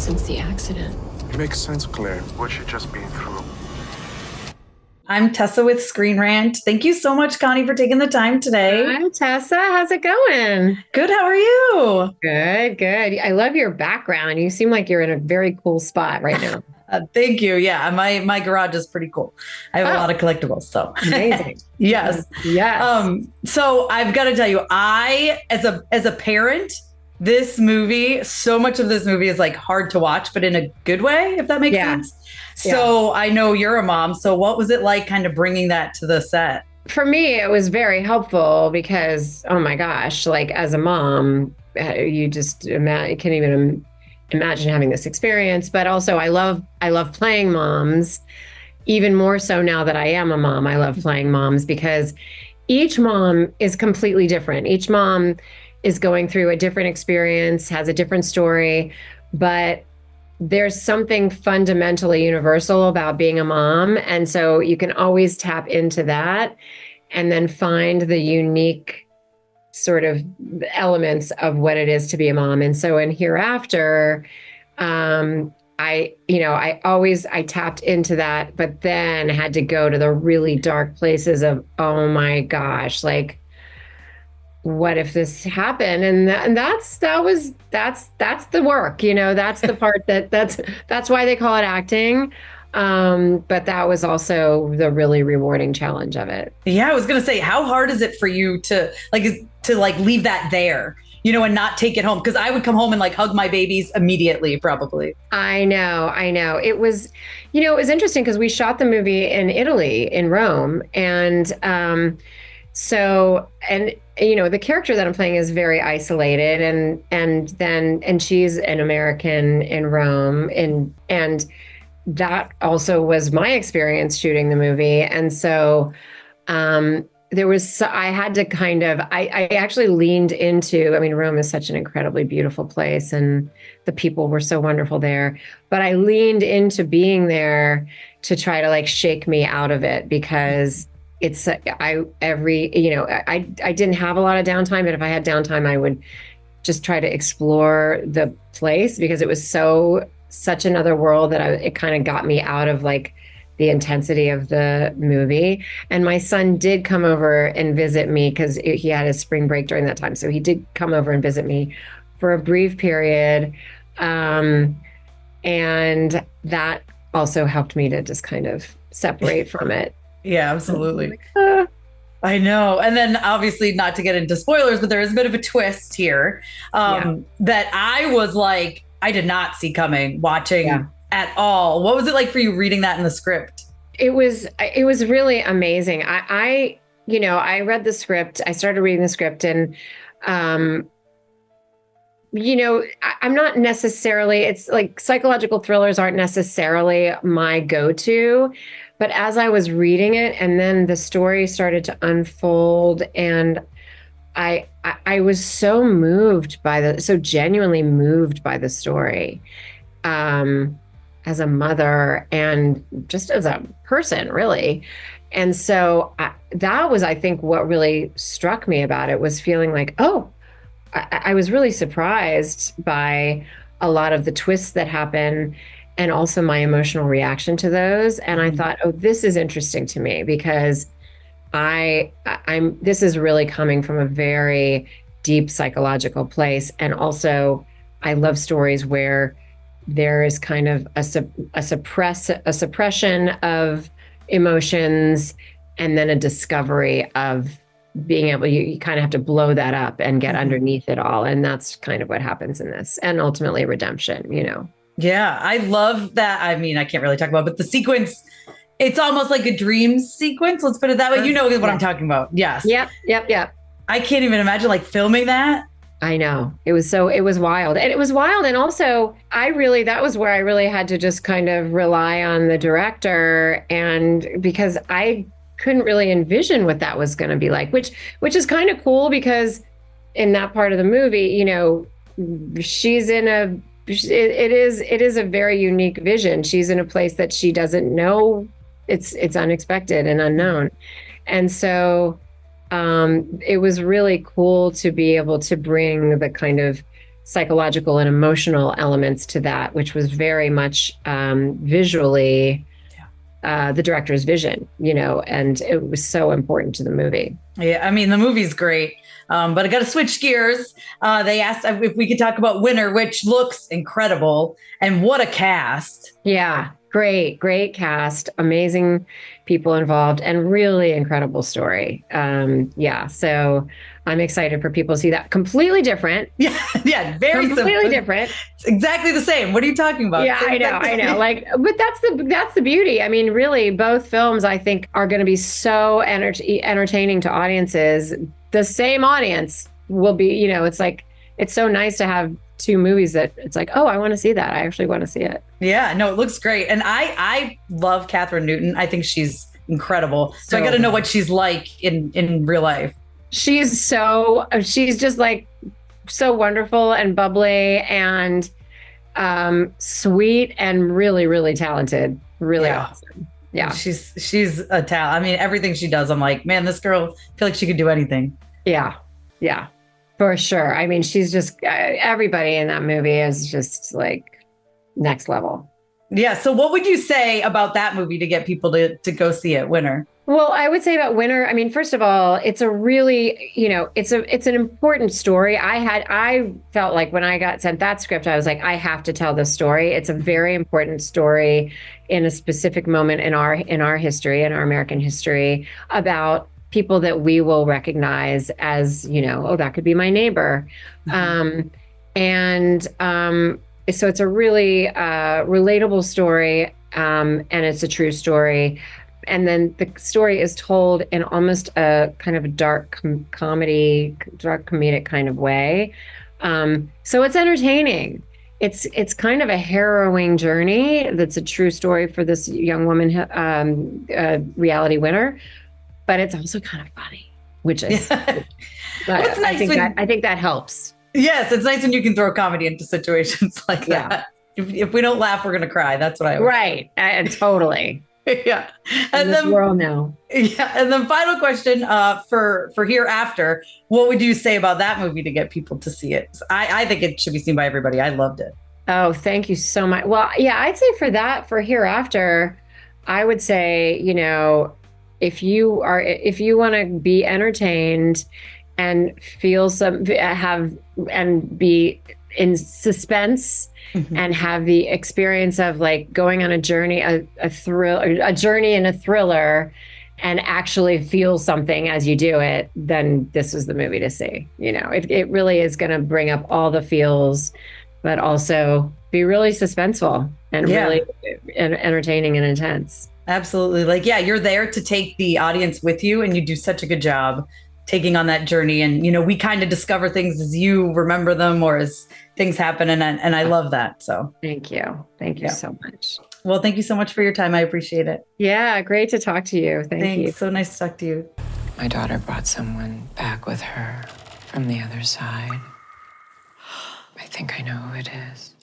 since the accident. Makes sense, Claire. What's she just been through? I'm Tessa with Screen Rant. Thank you so much, Connie, for taking the time today. I'm Tessa. How's it going? Good. How are you? Good. I love your background. You seem like you're in a very cool spot right now. Thank you. Yeah, my garage is pretty cool. I have a lot of collectibles. So amazing. Yes. Yes. So I've got to tell you, as a parent, so much of this movie is like hard to watch, but in a good way, if that makes sense. So I know you're a mom. So what was it like kind of bringing that to the set? For me, it was very helpful because, oh my gosh, like as a mom, you just can't even imagine having this experience. But also I love playing moms, even more so now that I am a mom. I love playing moms because each mom is completely different. Each mom is going through a different experience, has a different story, but there's something fundamentally universal about being a mom. And so you can always tap into that and then find the unique sort of elements of what it is to be a mom. And so in Hereafter, I tapped into that, but then had to go to the really dark places of, oh my gosh, like, what if this happened? And that's the work, that's the part that's why they call it acting. But that was also the really rewarding challenge of it. Yeah, I was going to say, how hard is it for you to leave that there, and not take it home? Because I would come home and like hug my babies immediately, probably. I know. It was interesting because we shot the movie in Italy, in Rome. And, the character that I'm playing is very isolated and she's an American in Rome. And that also was my experience shooting the movie. And so, I had to I actually leaned into, Rome is such an incredibly beautiful place and the people were so wonderful there, but I leaned into being there to try to shake me out of it because I didn't have a lot of downtime, but if I had downtime, I would just try to explore the place because it was such another world that it kind of got me out of the intensity of the movie. And my son did come over and visit me because he had his spring break during that time. So he did come over and visit me for a brief period. And that also helped me to just kind of separate from it. Yeah, absolutely. I know. And then obviously not to get into spoilers, but there is a bit of a twist here that I did not see coming watching at all. What was it like for you reading that in the script? It was really amazing. I read the script, I started reading the script and, I'm not necessarily, it's like psychological thrillers aren't necessarily my go-to, but as I was reading it and then the story started to unfold and I was so genuinely moved by the story, as a mother and just as a person, really. And so that was, I think, what really struck me about it was feeling like, I was really surprised by a lot of the twists that happen and also my emotional reaction to those. And I thought, this is interesting to me because this is really coming from a very deep psychological place. And also I love stories where there is kind of a suppression of emotions and then a discovery of being able, you kind of have to blow that up and get underneath it all. And that's kind of what happens in this and ultimately redemption, Yeah, I love that. I can't really talk about, but the sequence, it's almost like a dream sequence. Let's put it that way. You know what I'm talking about. Yes. Yep. I can't even imagine filming that. I know. It was wild. And it was wild. And also that was where I really had to just kind of rely on the director. And because I couldn't really envision what that was going to be like, which is kind of cool because in that part of the movie, she's in it is a very unique vision. She's in a place that she doesn't know. It's unexpected and unknown. And so it was really cool to be able to bring the kind of psychological and emotional elements to that, which was very much visually the director's vision, and it was so important to the movie. Yeah, I mean, the movie's great. But I got to switch gears. They asked if we could talk about Winner, which looks incredible. And what a cast. Yeah, great cast, amazing people involved, and really incredible story. So I'm excited for people to see that. Completely different. Yeah, very completely different. It's exactly the same. What are you talking about? Yeah, I know. But that's the beauty. I mean, really, both films I think are going to be so entertaining to audiences. The same audience will be, it's so nice to have two movies that it's like, oh, I want to see that. I actually want to see it. Yeah, no, it looks great. And I love Catherine Newton. I think she's incredible. So I got to know what she's like in real life. She's just like so wonderful and bubbly and sweet and really, really talented. Really awesome. Yeah. She's a talent. I mean, everything she does, I'm like, man, this girl, I feel like she could do anything. Yeah. Yeah, for sure. I mean, she's just, everybody in that movie is just like next level. Yeah. So what would you say about that movie to get people to go see it, Winner? Well, I would say about Winner, I mean, first of all, it's a really, it's an important story. I felt like when I got sent that script, I was like, I have to tell this story. It's a very important story in a specific moment in our history, in our American history, about people that we will recognize as, oh, that could be my neighbor. Mm-hmm. So it's a really relatable story, and it's a true story. And then the story is told in almost a kind of a dark comedic kind of way. So it's entertaining. It's kind of a harrowing journey. That's a true story for this young woman, reality winner, but it's also kind of funny, which is, I think that helps. Yes. It's nice when you can throw comedy into situations like that. If we don't laugh, we're going to cry. That's what I always Right. And totally. Yeah. And then world now. Yeah. And then final question for Hereafter, what would you say about that movie to get people to see it? I think it should be seen by everybody. I loved it. Oh, thank you so much. Well, yeah, I'd say for Hereafter, I would say, if you want to be entertained and feel and be in suspense, mm-hmm. and have the experience of like going on a journey, a journey in a thriller, and actually feel something as you do it, then this is the movie to see. It really is going to bring up all the feels, but also be really suspenseful and really entertaining and intense. Absolutely. You're there to take the audience with you, and you do such a good job taking on that journey. And, we kind of discover things as you remember them or as things happen. And I love that. So thank you. Thank you so much. Well, thank you so much for your time. I appreciate it. Yeah. Great to talk to you. Thanks. You. So nice to talk to you. My daughter brought someone back with her from the other side. I think I know who it is.